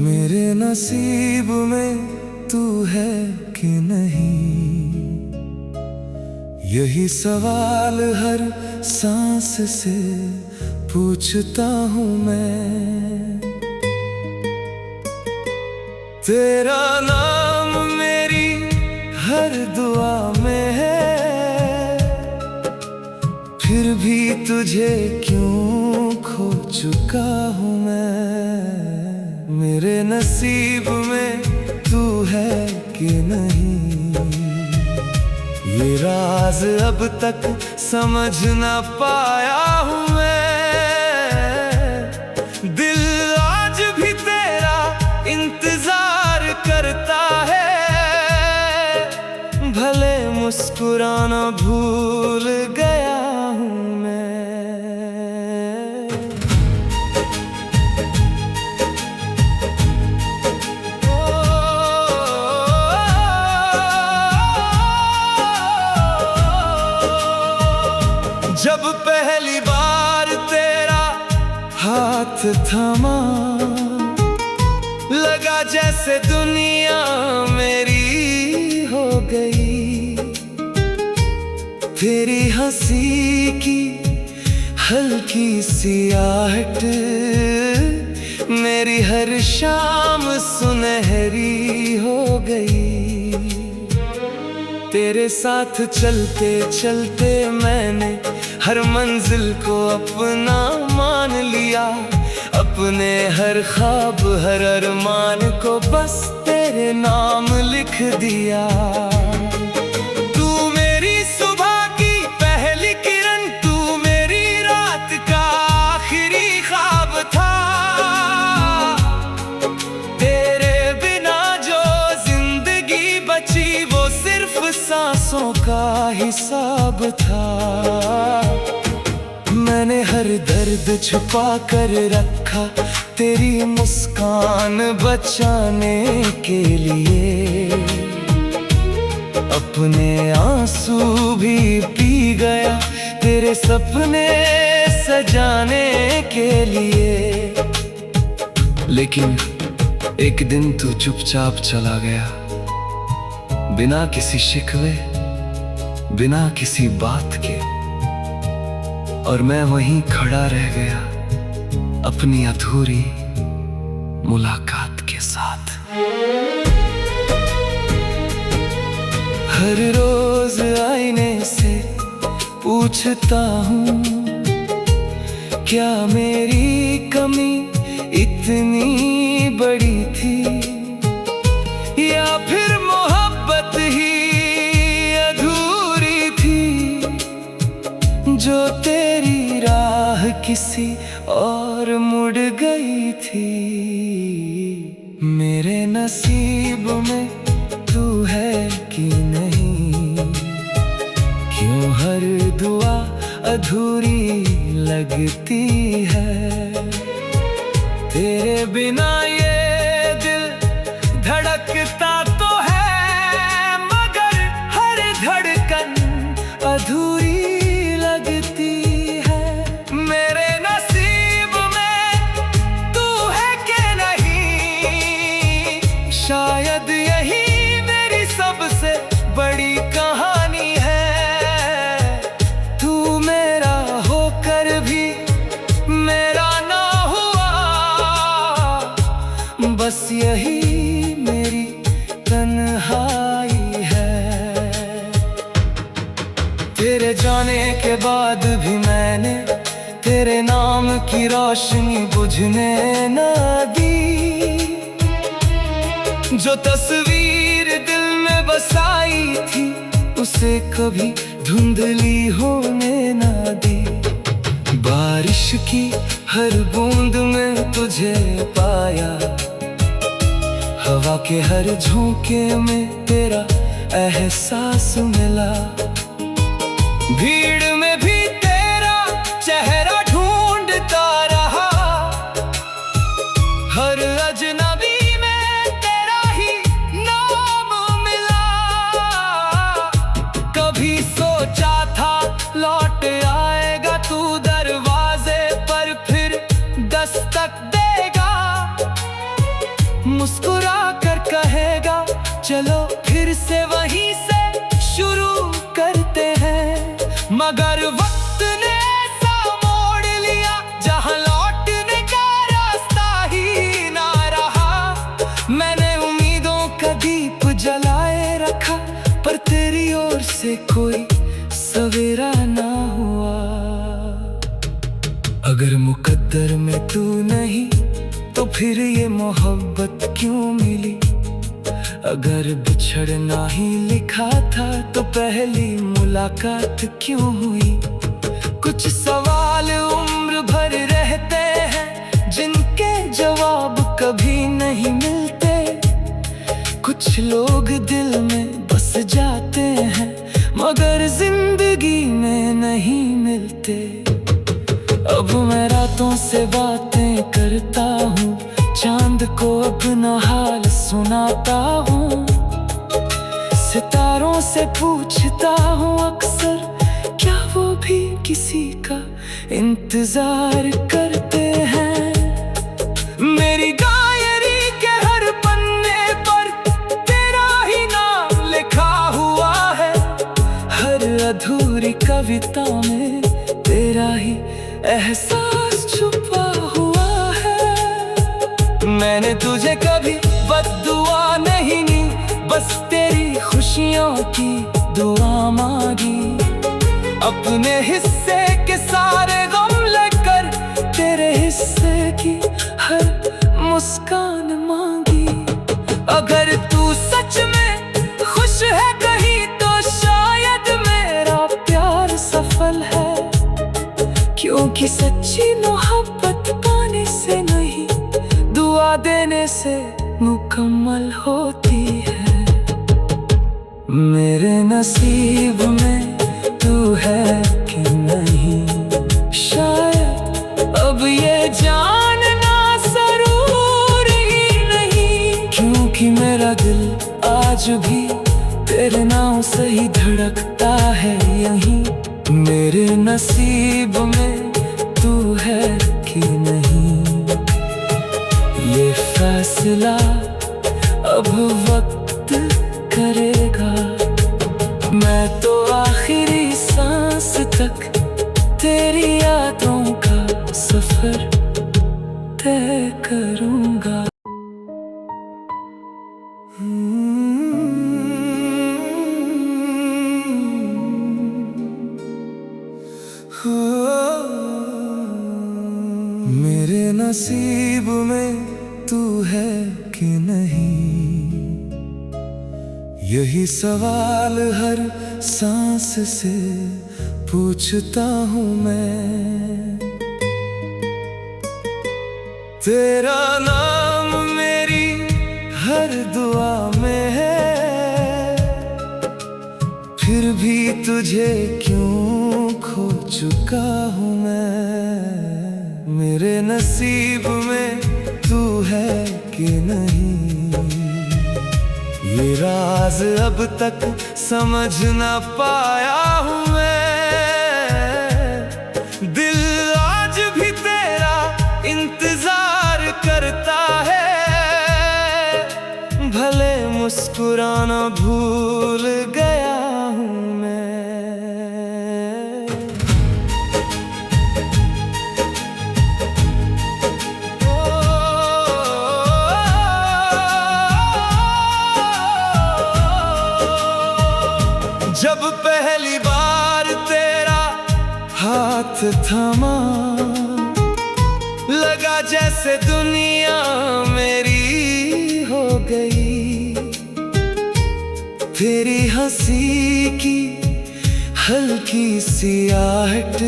मेरे नसीब में तू है कि नहीं, यही सवाल हर सांस से पूछता हूँ मैं। तेरा नाम मेरी हर दुआ में है, फिर भी तुझे क्यों खो चुका हूँ मैं। मेरे नसीब में तू है कि नहीं, ये राज अब तक समझ ना पाया हूँ मैं। दिल आज भी तेरा इंतजार करता है, भले मुस्कुराना भूल गया हूँ मैं। जब पहली बार तेरा हाथ थमा, लगा जैसे दुनिया मेरी हो गई। तेरी हंसी की हल्की सी आहट मेरी हर शाम सुनहरी हो गई। तेरे साथ चलते चलते मैंने हर मंजिल को अपना मान लिया, अपने हर ख्वाब हर अरमान को बस तेरे नाम लिख दिया। तू मेरी सुबह की पहली किरण, तू मेरी रात का आखिरी ख्वाब था। तेरे बिना जो जिंदगी बची वो सिर्फ सांसों का हिसाब था। मैंने हर दर्द छुपा कर रखा तेरी मुस्कान बचाने के लिए, अपने आंसू भी पी गया तेरे सपने सजाने के लिए। लेकिन एक दिन तू चुपचाप चला गया, बिना किसी शिकवे बिना किसी बात के, और मैं वहीं खड़ा रह गया अपनी अधूरी मुलाकात के साथ। हर रोज आईने से पूछता हूँ, क्या मेरी कमी इतनी बड़ी थी, या फिर मोहब्बत ही अधूरी थी, जो तेरी राह किसी और मुड़ गई थी। मेरे नसीब में तू है कि नहीं, क्यों हर दुआ अधूरी लगती है। तेरे बिना ये दिल धड़कता तो है, मगर हर धड़कन अधूरी लगती है। मेरे नसीब में तू है कि नहीं, शायद यही मेरी सबसे बड़ी कहानी है। तू मेरा होकर भी मेरा ना हुआ, बस यही मेरी तन्हाई है। तेरे जाने के बाद भी मैंने तेरे नाम की रोशनी बुझने न दी। जो तस्वीर दिल में बसाई थी उसे कभी धुंधली होने न दी। बारिश की हर बूंद में तुझे पाया, हवा के हर झोंके में तेरा एहसास मिला। भीड़ में भी तेरा चेहरा ढूंढता रहा, हर अजनबी में तेरा ही नाम मिला। चलो फिर से वहीं से शुरू करते हैं। मगर वक्त ने ऐसा मोड़ लिया जहां लौटने का रास्ता ही ना रहा। मैंने उम्मीदों का दीप जलाए रखा, पर तेरी ओर से कोई सवेरा ना हुआ। अगर मुकद्दर में तू नहीं तो फिर ये मोहब्बत क्यों मिली? अगर बिछड़ना ही लिखा था तो पहली मुलाकात क्यों हुई? कुछ सवाल उम्र भर रहते हैं जिनके जवाब कभी नहीं मिलते। कुछ लोग दिल में बस जाते हैं मगर जिंदगी में नहीं मिलते। अब मैं रातों से बातें करता हूँ, चांद को अपना हाल सुनाता हूँ, सितारों से पूछता हूँ अक्सर क्या वो भी किसी का इंतजार करते हैं। मेरी डायरी के हर पन्ने पर तेरा ही नाम लिखा हुआ है, हर अधूरी कविता में तेरा ही एहसास छुपा हुआ है। मैंने तुझे कभी बद्दुआ नहीं दी, बस तेरी खुशियों की दुआ मांगी। अपने हिस्से के सारे गम लेकर तेरे हिस्से की हर मुस्कान मांगी। अगर तू सच में खुश है कहीं तो शायद मेरा प्यार सफल है, क्योंकि सच्ची मोहब्बत पाने से नहीं दुआ देने से मुकम्मल होती है। मेरे नसीब में तू है कि नहीं, शायद अब ये जानना जरूरी ही नहीं, क्योंकि मेरा दिल आज भी तेरे नाम से ही धड़कता है यहीं। मेरे नसीब में तू है कि नहीं, ये फैसला अब वक्त करेगा। मैं तो आखिरी सांस तक तेरी यादों का सफर तय करूंगा। मेरे नसीब में तू है कि नहीं, यही सवाल हर सांस से पूछता हूँ मैं। तेरा नाम मेरी हर दुआ में है, फिर भी तुझे क्यों खो चुका हूँ मैं। मेरे नसीब में तू है कि नहीं, ये राज अब तक समझ ना पाया हूँ मैं। दिल आज भी तेरा इंतजार करता है, भले मुस्कुराना भूल गया हूँ मैं। जब पहली बार तेरा हाथ थमा, लगा जैसे दुनिया मेरी हो गई। तेरी हंसी की हल्की सी आहट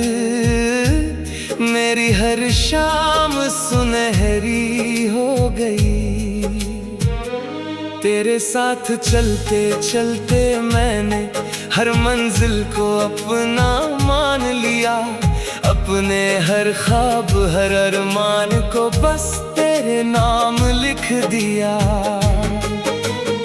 मेरी हर शाम सुनहरी हो गई। तेरे साथ चलते चलते मैंने हर मंजिल को अपना मान लिया, अपने हर ख्वाब हर अरमान को बस तेरे नाम लिख दिया।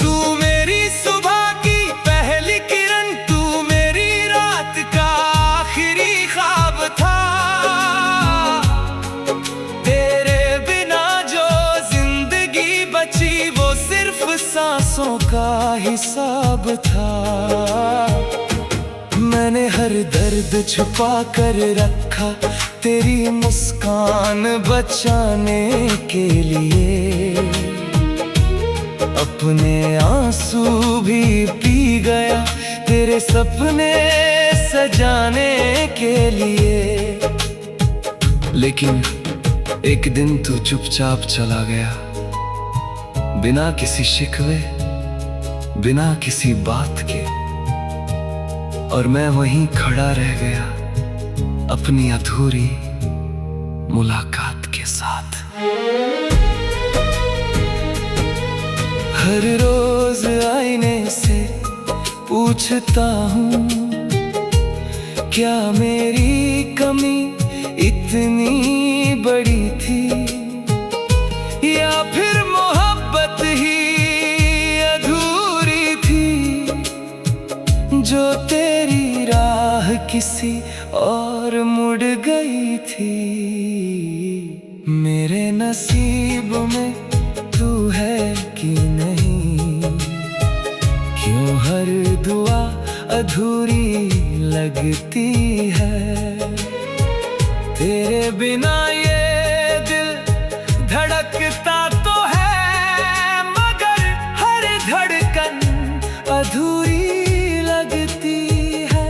तू मेरी सुबह की पहली किरण, तू मेरी रात का आखिरी ख्वाब था। तेरे बिना जो जिंदगी बची वो सिर्फ सांसों का हिसाब था। मैंने हर दर्द छुपा कर रखा तेरी मुस्कान बचाने के लिए। अपने आंसू भी पी गया तेरे सपने सजाने के लिए। लेकिन एक दिन तू चुपचाप चला गया, बिना किसी शिकवे, बिना किसी बात के। और मैं वहीं खड़ा रह गया अपनी अधूरी मुलाकात के साथ। हर रोज आईने से पूछता हूँ, क्या मेरी कमी इतनी बड़ी थी, या फिर मोहब्बत ही अधूरी थी, जो तेरी राह किसी और मुड़ गई थी। मेरे नसीब में तू है कि नहीं, क्यों हर दुआ अधूरी लगती है। तेरे बिना ये दिल धड़कता तो है, मगर हर धड़कन अधूरी लगती है।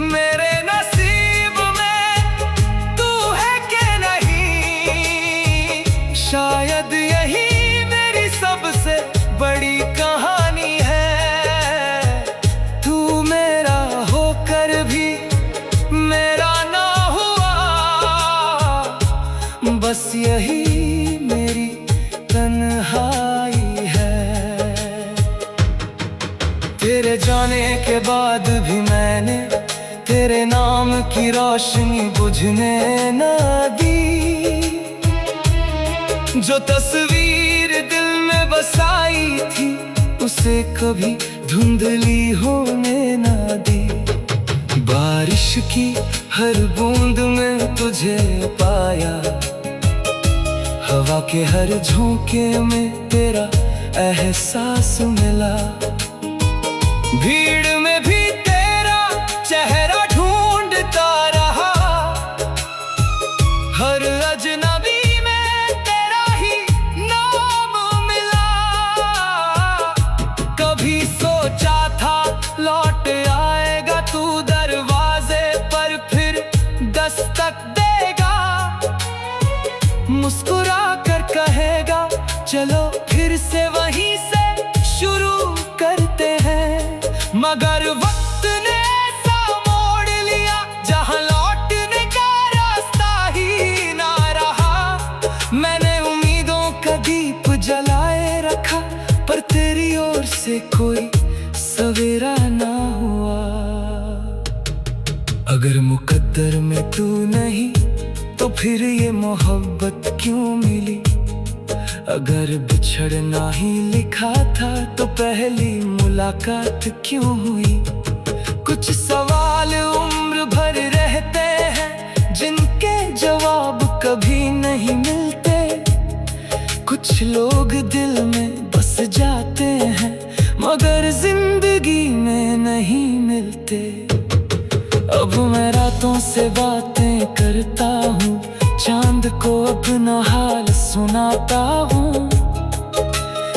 मेरे नसीब में तू है कि नहीं, शायद यही मेरी सबसे बड़ी कहानी है। तू मेरा होकर भी मेरा ना हुआ, बस यही मेरी तन्हाई है। तेरे जाने के बाद भी मैंने तेरे नाम की रोशनी बुझने न दी। जो तस्वीर दिल में बसाई थी, उसे कभी धुंधली होने न दी। बारिश की हर बूंद में तुझे पाया, हवा के हर झोंके में तेरा एहसास मिला। भीड़ में भी तेरा चेहरा ढूंढता रहा, हर अजनबी में तेरा ही नाम मिला। कभी सोचा था लौट आएगा तू दरवाजे पर, फिर दस्तक देगा, मुस्कुरा कर कहेगा चलो फिर से वहीं से शुरू करते हैं। मगर वक्त ने ऐसा मोड़ लिया, जहां लौटने का रास्ता ही ना रहा। मैंने उम्मीदों का दीप जलाए रखा, पर तेरी ओर से कोई सवेरा ना हुआ। अगर मुकद्दर में तू नहीं, तो फिर ये मोहब्बत क्यों मिली। अगर बिछड़ना ही लिखा था, तो पहली मुलाकात क्यों हुई। कुछ सवाल उम्र भर रहते हैं, जिनके जवाब कभी नहीं मिलते। कुछ लोग दिल में बस जाते हैं, मगर जिंदगी में नहीं मिलते। अब मैं रातों से बातें करता हूँ, चांद को अपना हाल सुनाता हूँ।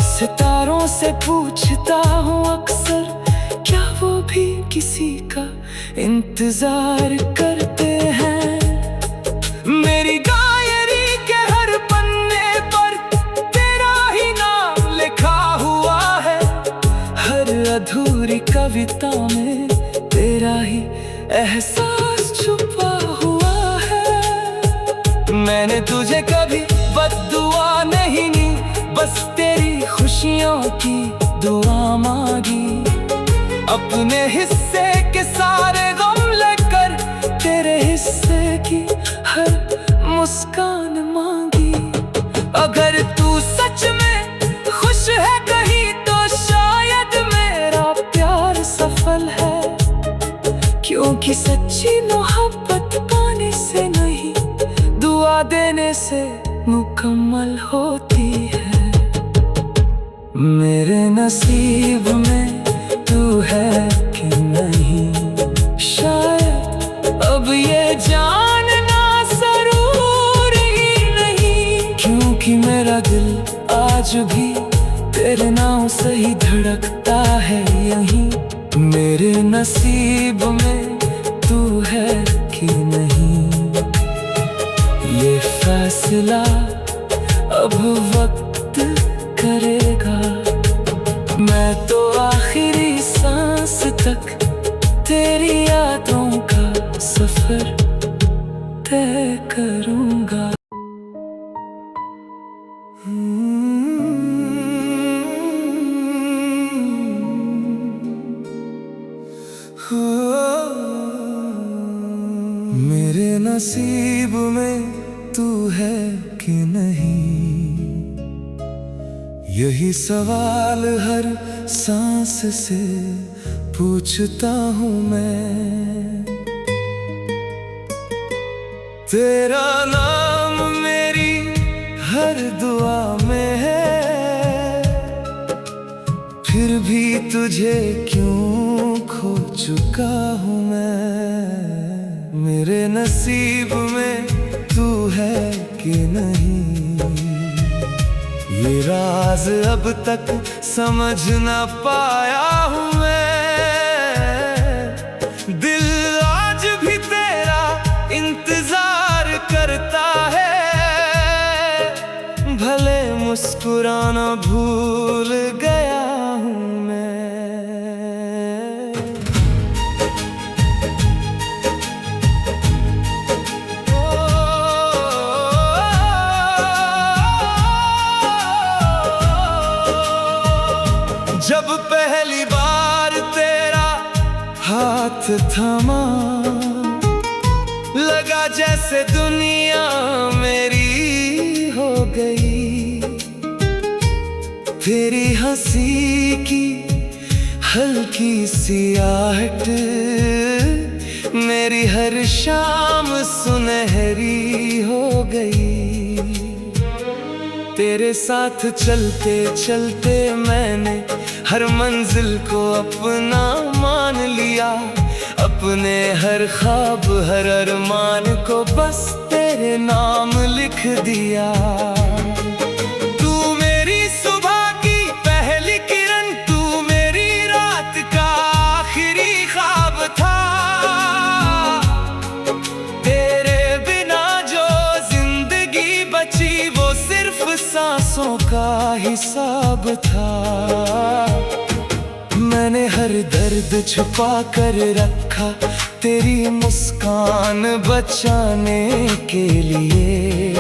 सितारों से पूछता हूँ अक्सर, क्या वो भी किसी का इंतजार करते हैं। मेरी डायरी के हर पन्ने पर तेरा ही नाम लिखा हुआ है, हर अधूरी कविता में तेरा ही एहसास छुपा हुआ है। मैंने तुझे कभी बद्दुआ नहीं दी, बस तेरी खुशियों की दुआ मांगी। अपने हिस्से के सारे गम लेकर तेरे हिस्से की हर मुस्कान मांगी। अगर तू सच में खुश है कहीं, तो शायद मेरा प्यार सफल है। क्योंकि सच्ची मोहब्बत पाने से नहीं, दुआ देने से मुकम्मल होती है। मेरे नसीब में तू है कि नहीं, शायद अब ये जानना जरूरी नहीं, क्योंकि मेरा दिल आज भी तेरे नाम से ही धड़कता है यहीं। मेरे नसीब में तू है कि नहीं, ये फैसला अब वक्त करेगा। मैं तो आखिरी सांस तक तेरी यादों का सफर तय करूंगा। मेरे नसीब में तू है कि नहीं, यही सवाल हर सांस से पूछता हूँ मैं। तेरा नाम मेरी हर दुआ में है, फिर भी तुझे क्यों खो चुका हूँ मैं। मेरे नसीब में तू है कि नहीं, ये राज अब तक समझ न पाया हूँ मैं। दिल आज भी तेरा इंतजार करता है, भले मुस्कुराना भूल गया हूँ मैं। जब पहली बार तेरा हाथ थमा, लगा जैसे दुनिया मेरी हो गई। तेरी हंसी की हल्की सी आहट मेरी हर शाम सुनहरी हो गई। तेरे साथ चलते चलते मैंने हर मंजिल को अपना मान लिया, अपने हर ख्वाब हर अरमान को बस तेरे नाम लिख दिया। तू मेरी सुबह की पहली किरण, तू मेरी रात का आखिरी ख्वाब था। तेरे बिना जो जिंदगी बची वो सिर्फ सांसों का हिसाब था। मैंने हर दर्द छुपा कर रखा तेरी मुस्कान बचाने के लिए,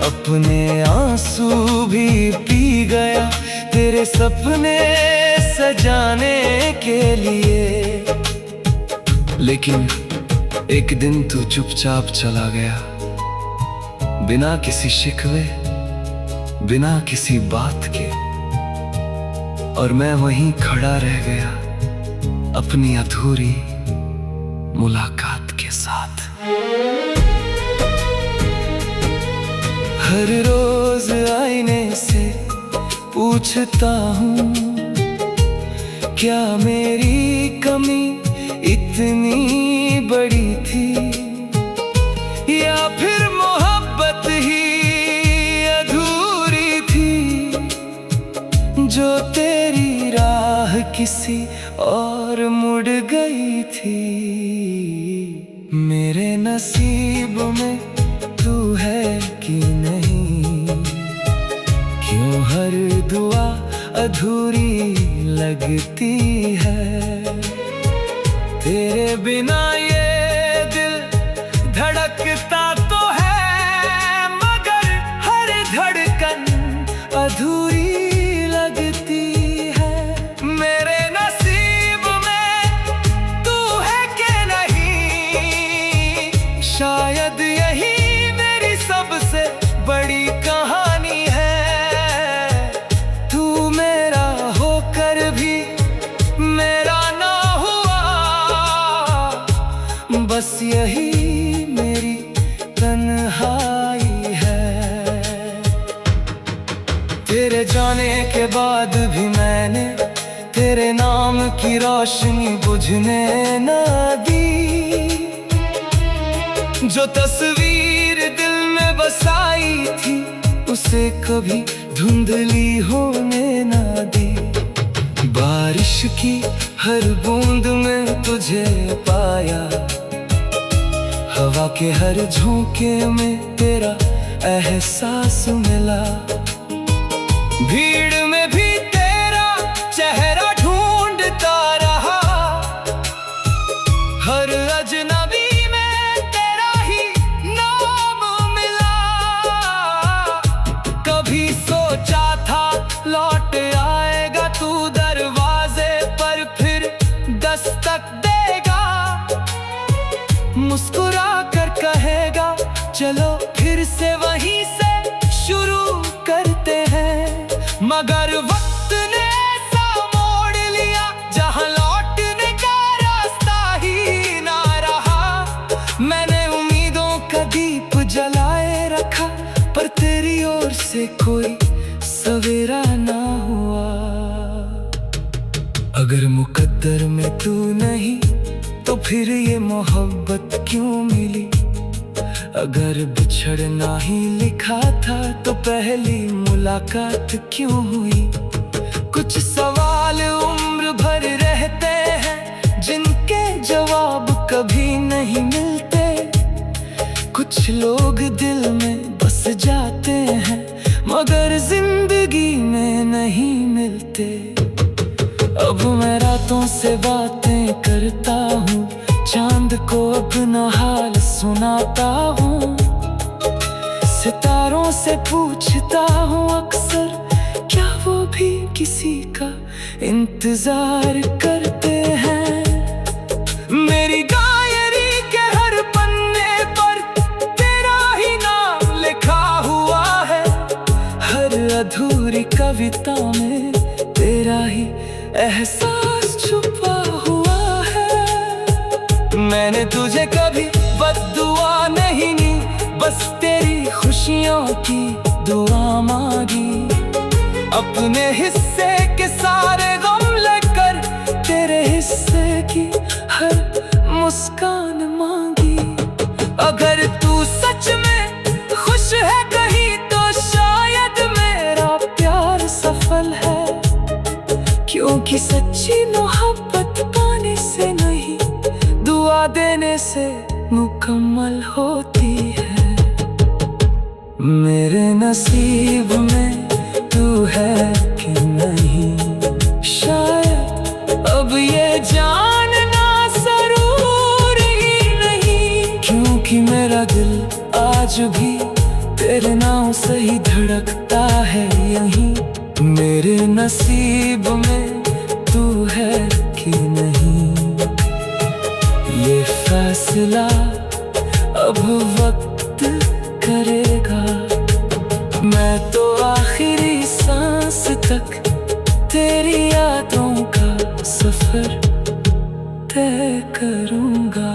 अपने आंसू भी पी गया तेरे सपने सजाने के लिए। लेकिन एक दिन तू चुपचाप चला गया, बिना किसी शिकवे बिना किसी बात के, और मैं वहीं खड़ा रह गया अपनी अधूरी मुलाकात के साथ। हर रोज आईने से पूछता हूँ, क्या मेरी कमी इतनी बड़ी थी, या फिर मोहब्बत ही अधूरी थी, जो तेरी राह किसी और मुड़ गई थी। मेरे नसीब में तू है कि नहीं, क्यों हर दुआ अधूरी लगती है। तेरे बिना ये दिल धड़कता तो है, मगर हर धड़कन अधूरी लगती है। मेरे नसीब में तू है कि नहीं, शायद यही मेरी सबसे बड़ी कहानी है। तू मेरा होकर भी मेरा ना हुआ, बस यही मेरी तन्हाई है। तेरे जाने के बाद भी मैंने तेरे नाम की रोशनी बुझने न दी। जो तस्वीर दिल में बसाई थी उसे कभी धुंधली होने न दी। बारिश की हर बूंद में तुझे पाया, हवा के हर झोंके में तेरा एहसास मिला। भीड़ में भी तेरा चेहरा ढूंढता रहा, हर अजनबी में तेरा ही नाम मिला। कभी सोचा था लौट आएगा तू दरवाजे पर, फिर दस्तक देगा, मुस्कुरा कर कहेगा चलो फिर से वहीं से शुरू करते हैं। मगर वक्त ने ऐसा मोड़ लिया जहां लौटने का रास्ता ही ना रहा। मैंने उम्मीदों का दीप जलाए रखा, पर तेरी ओर से कोई सवेरा ना हुआ। अगर मुकद्दर में तू नहीं तो फिर ये मोहब्बत क्यों मिली। अगर बिछड़ना ही लिखा था तो पहली मुलाकात क्यों हुई। कुछ सवाल उम्र भर रहते हैं जिनके जवाब कभी नहीं मिलते। कुछ लोग दिल में बस जाते हैं मगर जिंदगी में नहीं मिलते। अब मैं रातों से बातें करता हूँ, चांद को अपना हाल सुनाता हूँ। सितारों से पूछता हूँ अक्सर, क्या वो भी किसी का इंतजार करते हैं। मेरी डायरी के हर पन्ने पर तेरा ही नाम लिखा हुआ है, हर अधूरी कविता में तेरा ही एहसास छुपा हुआ है। मैंने तुझे कभी बद्दुआ नहीं दी, बस तेरी खुशियों की दुआ मांगी। अपने हिस्से के सारे गम लेकर तेरे हिस्से की हर मुस्कान मांगी। अगर तू सच में खुश है कहीं तो शायद मेरा प्यार सफल है। क्योंकि सच्ची मोहब्बत पाने से नहीं, दुआ देने से मुकम्मल होती है। मेरे नसीब में तू है कि नहीं, शायद अब ये जानना जरूरी नहीं। क्योंकि मेरा दिल आज भी तेरे नाम से ही धड़कता है यहीं। मेरे नसीब में तू है कि नहीं, ये फैसला अब वक्त करेगा। मैं तो आखिरी सांस तक तेरी यादों का सफर तय करूँगा।